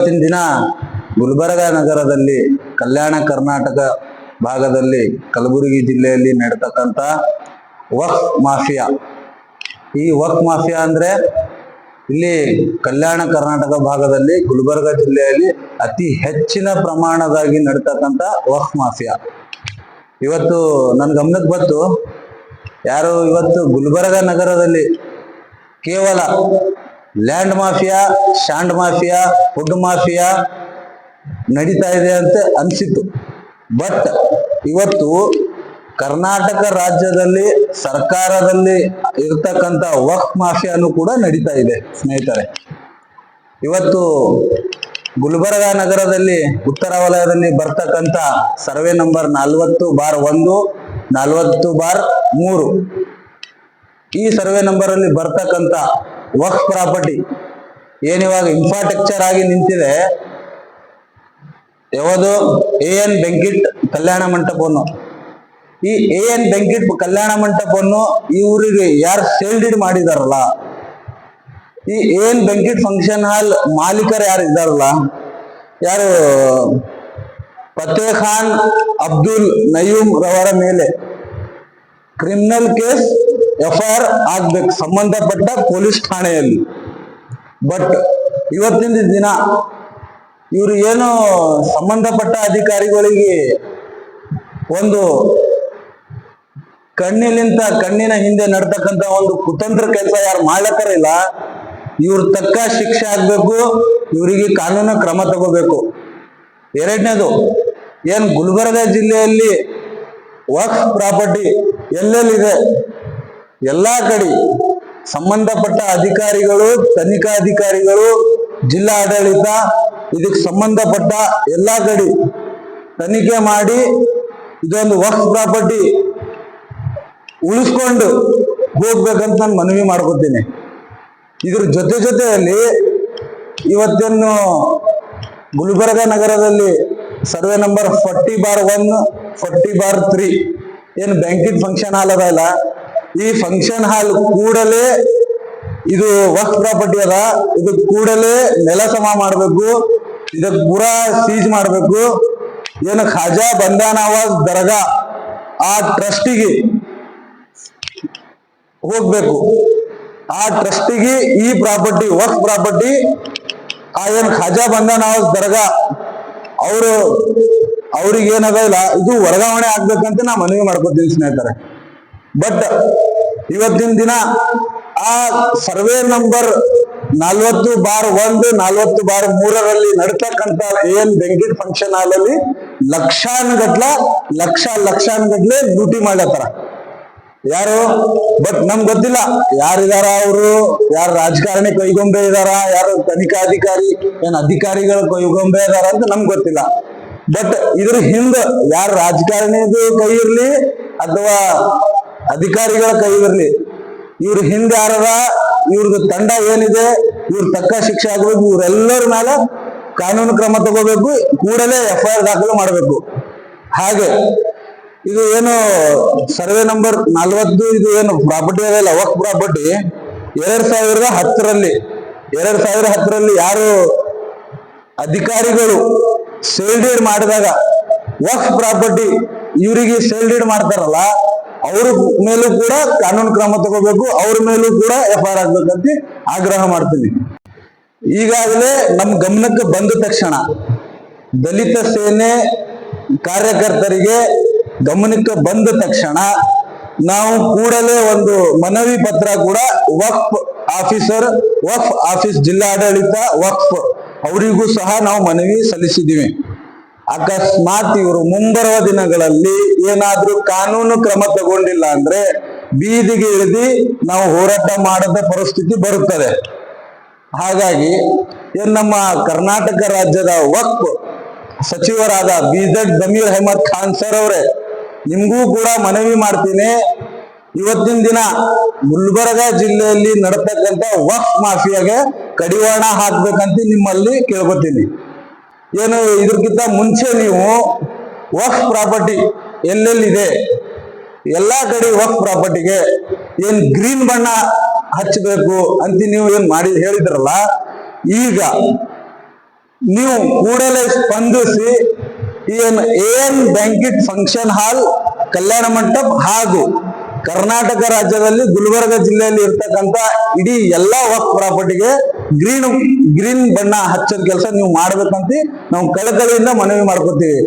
ಇವತ್ತಿನ ದಿನ ಗುಲ್ಬರ್ಗ ನಗರದಲ್ಲಿ ಕಲ್ಯಾಣ ಕರ್ನಾಟಕ ಭಾಗದಲ್ಲಿ ಕಲಬುರಗಿ ಜಿಲ್ಲೆಯಲ್ಲಿ ನಡೆತಕ್ಕಂಥ ವಕ್ಫ್ ಮಾಫಿಯಾ. ಈ ವಕ್ಫ್ ಮಾಫಿಯಾ ಅಂದ್ರೆ ಇಲ್ಲಿ ಕಲ್ಯಾಣ ಕರ್ನಾಟಕ ಭಾಗದಲ್ಲಿ ಗುಲ್ಬರ್ಗ ಜಿಲ್ಲೆಯಲ್ಲಿ ಅತಿ ಹೆಚ್ಚಿನ ಪ್ರಮಾಣದಾಗಿ ನಡೀತಕ್ಕಂಥ ವಕ್ಫ್ ಮಾಫಿಯಾ ಇವತ್ತು ನನ್ನ ಗಮನಕ್ಕೆ ಬಂತು. ಯಾರು ಇವತ್ತು ಗುಲ್ಬರ್ಗ ನಗರದಲ್ಲಿ ಕೇವಲ land mafia, sand mafia, food mafia ನಡೀತಾ ಇದೆ ಅಂತ ಅನಿಸಿತು. ಬಟ್ ಇವತ್ತು ಕರ್ನಾಟಕ ರಾಜ್ಯದಲ್ಲಿ ಸರ್ಕಾರದಲ್ಲಿ ಇರ್ತಕ್ಕಂಥ ವಕ್ಫ್ ಮಾಫಿಯಾನು ಕೂಡ ನಡೀತಾ ಇದೆ ಸ್ನೇಹಿತರೆ. ಇವತ್ತು ಗುಲ್ಬರ್ಗ ನಗರದಲ್ಲಿ ಉತ್ತರ ವಲಯದಲ್ಲಿ ಬರ್ತಕ್ಕಂಥ ಸರ್ವೆ ನಂಬರ್ 40/1, 40/3 ಈ ಸರ್ವೆ ನಂಬರ್ ಅಲ್ಲಿ ಬರ್ತಕ್ಕಂಥ ವಕ್ಫ್ ಪ್ರಾಪರ್ಟಿ ಏನಿವಾಗ ಇನ್ಫ್ರಾಸ್ಟ್ರಕ್ಚರ್ ಆಗಿ ನಿಂತಿದೆ, ಯಾವುದು AN ಬೆಂಕಿಟ್ ಕಲ್ಯಾಣ ಮಂಟಪವನ್ನು. ಈ AN ಬೆಂಕಿಟ್ ಕಲ್ಯಾಣ ಮಂಟಪವನ್ನು ಇವರಿಗೆ ಯಾರು ಸೇಲ್ ಡೀಡ್ ಮಾಡಿದಾರಲ್ಲ, ಈ AN ಬೆಂಕಿಟ್ ಫಂಕ್ಷನ್ ಹಾಲ್ ಮಾಲೀಕರು ಯಾರು ಇದ್ದಾರಲ್ಲ, ಯಾರು ಫತೇಖಾನ್ ಅಬ್ದುಲ್ ನಯೂಮ್ ರವರ ಮೇಲೆ ಕ್ರಿಮಿನಲ್ ಕೇಸ್ FIR ಆಗ್ಬೇಕು ಸಂಬಂಧಪಟ್ಟ ಪೊಲೀಸ್ ಠಾಣೆಯಲ್ಲಿ. ಬಟ್ ಇವತ್ತಿನ ದಿನ ಇವರು ಏನು ಸಂಬಂಧಪಟ್ಟ ಅಧಿಕಾರಿಗಳಿಗೆ ಒಂದು ಕಣ್ಣಿನ ಹಿಂದೆ ನಡ್ತಕ್ಕಂಥ ಒಂದು ಕುತಂತ್ರ ಕೆಲಸ ಯಾರು ಮಾಡ್ಲಕ್ಕರಿಲ್ಲ, ಇವ್ರ ತಕ್ಕ ಶಿಕ್ಷೆ ಆಗ್ಬೇಕು, ಇವರಿಗೆ ಕಾನೂನು ಕ್ರಮ ತಗೋಬೇಕು. ಎರಡನೇದು, ಏನ್ ಗುಲ್ಬರ್ಗ ಜಿಲ್ಲೆಯಲ್ಲಿ ವಕ್ಫ್ ಪ್ರಾಪರ್ಟಿ ಎಲ್ಲೆಲ್ಲಿದೆ ಎಲ್ಲಾ ಕಡೆ ಸಂಬಂಧಪಟ್ಟ ಅಧಿಕಾರಿಗಳು, ತನಿಖಾ ಅಧಿಕಾರಿಗಳು, ಜಿಲ್ಲಾ ಆಡಳಿತ ಇದಕ್ಕೆ ಸಂಬಂಧಪಟ್ಟ ಎಲ್ಲಾ ಕಡೆ ತನಿಖೆ ಮಾಡಿ ಇದೊಂದು ವಕ್ಫ್ ಪ್ರಾಪರ್ಟಿ ಉಳಿಸ್ಕೊಂಡು ಹೋಗ್ಬೇಕಂತ ನಾನು ಮನವಿ ಮಾಡ್ಕೊತೀನಿ. ಇದ್ರ ಜೊತೆಯಲ್ಲಿ ಇವತ್ತೇನು ಗುಲ್ಬರ್ಗ ನಗರದಲ್ಲಿ ಸರ್ವೆ ನಂಬರ್ 40/1, 40/3 ಏನು ಬ್ಯಾಂಕಿಟ್ ಫಂಕ್ಷನ್ ಹಾಲ್ ಅದಲ್ಲ, ಈ ಫಂಕ್ಷನ್ ಹಾಲ್ ಕೂಡಲೇ ಇದು ವಕ್ಫ್ ಪ್ರಾಪರ್ಟಿ ಅದ, ಇದು ಕೂಡಲೇ ನೆಲ ಸಮ ಮಾಡಬೇಕು, ಇದಕ್ಕೆ ಪೂರಾ ಸೀಜ್ ಮಾಡಬೇಕು. ಏನು ಖಾಜಾ ಬಂದಾ ನವಾಜ್ ದರ್ಗಾ ಆ ಟ್ರಸ್ಟಿಗೆ ಹೋಗ್ಬೇಕು. ಆ ಟ್ರಸ್ಟಿಗೆ ಈ ಪ್ರಾಪರ್ಟಿ ವಕ್ಫ್ ಪ್ರಾಪರ್ಟಿ ಆ ಏನು ಖಾಜಾ ಬಂದಾ ನವಾಜ್ ದರ್ಗಾ ಅವ್ರಿಗೆ ಏನದಲ್ಲ ಇದು ವರ್ಗಾವಣೆ ಆಗ್ಬೇಕಂತ ನಾ ಮನವಿ ಮಾಡ್ಕೊತೀನಿ ಸ್ನೇಹಿತರೆ. ಬಟ್ ಇವತ್ತಿನ ದಿನ ಆ ಸರ್ವೆ ನಂಬರ್ 40/1, 40/3 ನಡ್ತಕ್ಕಂಥ AN ಬೆಂಕಿಟ್ ಫಂಕ್ಷನ್ ಹಾಲ್ ಅಲ್ಲಿ ಲಕ್ಷಾನುಗಟ್ಲೆ ಡ್ಯೂಟಿ ಮಾಡ್ಲತ್ತಾರ ಯಾರು. ಬಟ್ ನಮ್ಗೆ ಗೊತ್ತಿಲ್ಲ ಯಾರಿದಾರ ಅವರು, ಯಾರು ರಾಜಕಾರಣಿ ಕೈಗೊಂಬೆ ಇದಾರ, ಯಾರು ತನಿಖಾ ಅಧಿಕಾರಿಗಳ ಕೈಗೊಂಬೆ ಇದಾರ ಅಂತ ನಮ್ಗೆ ಗೊತ್ತಿಲ್ಲ. ಬಟ್ ಇದ್ರ ಹಿಂದ ಯಾರು ರಾಜಕಾರಣಿದು ಕೈ ಇರ್ಲಿ ಅಥವಾ ಅಧಿಕಾರಿಗಳ ಕೈ ಇರ್ಲಿ, ಇವ್ರ ಹಿಂದೆ ಯಾರದ, ಇವ್ರದ್ದು ತಂಡ ಏನಿದೆ, ಇವ್ರ ತಕ್ಕ ಶಿಕ್ಷೆ ಆಗ್ಬೇಕು. ಇವ್ರೆಲ್ಲರ ಮೇಲೆ ಕಾನೂನು ಕ್ರಮ ತಗೋಬೇಕು, ಕೂಡಲೇ FIR ದಾಖಲು ಮಾಡಬೇಕು. ಹಾಗೆ ಇದು ಏನು ಸರ್ವೆ ನಂಬರ್ 40 ಇದು ಏನು ಪ್ರಾಪರ್ಟಿ ಅದಲ್ಲ ವಕ್ಫ್ ಪ್ರಾಪರ್ಟಿ 2010ರಲ್ಲಿ ಯಾರು ಅಧಿಕಾರಿಗಳು ಸೇಲ್ ಡೀಡ್ ಮಾಡಿದಾಗ ವಕ್ಫ್ ಪ್ರಾಪರ್ಟಿ ಇವರಿಗೆ ಸೇಲ್ ಡೀಡ್ ಮಾಡ್ತಾರಲ್ಲ, ಅವ್ರ ಮೇಲೂ ಕೂಡ ಕಾನೂನು ಕ್ರಮ ತಗೋಬೇಕು, ಅವ್ರ ಮೇಲೂ ಕೂಡ FIR ಆಗ್ಬೇಕಂತ ಆಗ್ರಹ ಮಾಡ್ತೀನಿ. ಈಗಾಗಲೇ ನಮ್ಮ ಗಮನಕ್ಕೆ ಬಂದ ತಕ್ಷಣ ದಲಿತ ಸೇನೆ ಕಾರ್ಯಕರ್ತರಿಗೆ ಗಮನಕ್ಕೆ ಬಂದ ತಕ್ಷಣ ನಾವು ಕೂಡಲೇ ಒಂದು ಮನವಿ ಪತ್ರ ಕೂಡ ವಕ್ಫ್ ಆಫೀಸ್ ಜಿಲ್ಲಾಡಳಿತ ವಕ್ಫ್ ಅವರಿಗೂ ಸಹ ನಾವು ಮನವಿ ಸಲ್ಲಿಸಿದ್ದೀವಿ. ಅಕಸ್ಮಾತ್ ಇವರು ಮುಂಬರುವ ದಿನಗಳಲ್ಲಿ ಏನಾದ್ರೂ ಕಾನೂನು ಕ್ರಮ ತಗೊಂಡಿಲ್ಲ ಅಂದ್ರೆ ಬೀದಿಗೆ ಇಳಿದು ನಾವು ಹೋರಾಟ ಮಾಡದ ಪರಿಸ್ಥಿತಿ ಬರುತ್ತದೆ. ಹಾಗಾಗಿ ಏನ್ ನಮ್ಮ ಕರ್ನಾಟಕ ರಾಜ್ಯದ ವಕ್ಫ್ ಸಚಿವರಾದ BZ ಜಮೀರ್ ಅಹಮದ್ ಖಾನ್ ಸರ್ ಅವರೇ, ನಿಮ್ಗೂ ಕೂಡ ಮನವಿ ಮಾಡ್ತೀನಿ, ಇವತ್ತಿನ ದಿನ ಗುಲ್ಬರ್ಗ ಜಿಲ್ಲೆಯಲ್ಲಿ ನಡತಕ್ಕಂಥ ವಕ್ಫ್ ಮಾಫಿಯಾಗೆ ಕಡಿವಾಣ ಹಾಕ್ಬೇಕಂತ ನಿಮ್ಮಲ್ಲಿ ಕೇಳ್ಕೊತೀನಿ. ಏನು ಇದಕ್ಕಿಂತ ಮುಂಚೆ ನೀವು ವಕ್ಫ್ ಪ್ರಾಪರ್ಟಿ ಎಲ್ಲೆಲ್ಲಿದೆ ಎಲ್ಲಾ ಕಡೆ ವಕ್ಫ್ ಪ್ರಾಪರ್ಟಿಗೆ ಏನ್ ಗ್ರೀನ್ ಬಣ್ಣ ಹಚ್ಚಬೇಕು ಅಂತ ನೀವು ಏನ್ ಹೇಳಿದ್ರಲ್ಲ, ಈಗ ನೀವು ಕೂಡಲೇ ಸ್ಪಂದಿಸಿ ಏನ್ banquet function hall, Kalyana Mantapa ಹಾಗೂ ಕರ್ನಾಟಕ ರಾಜ್ಯದಲ್ಲಿ ಗುಲ್ಬರ್ಗ ಜಿಲ್ಲೆಯಲ್ಲಿ ಇರ್ತಕ್ಕಂತ ಇಡೀ ಎಲ್ಲಾ ವಕ್ಫ್ ಪ್ರಾಪರ್ಟಿಗೆ ಗ್ರೀನ್ ಬಣ್ಣ ಹಚ್ಚೋ ಕೆಲಸ ನೀವು ಮಾಡ್ಬೇಕಂತ ನಾವು ಕಳಕಳಿಯಿಂದ ಮನವಿ ಮಾಡ್ಕೊತೀವಿ.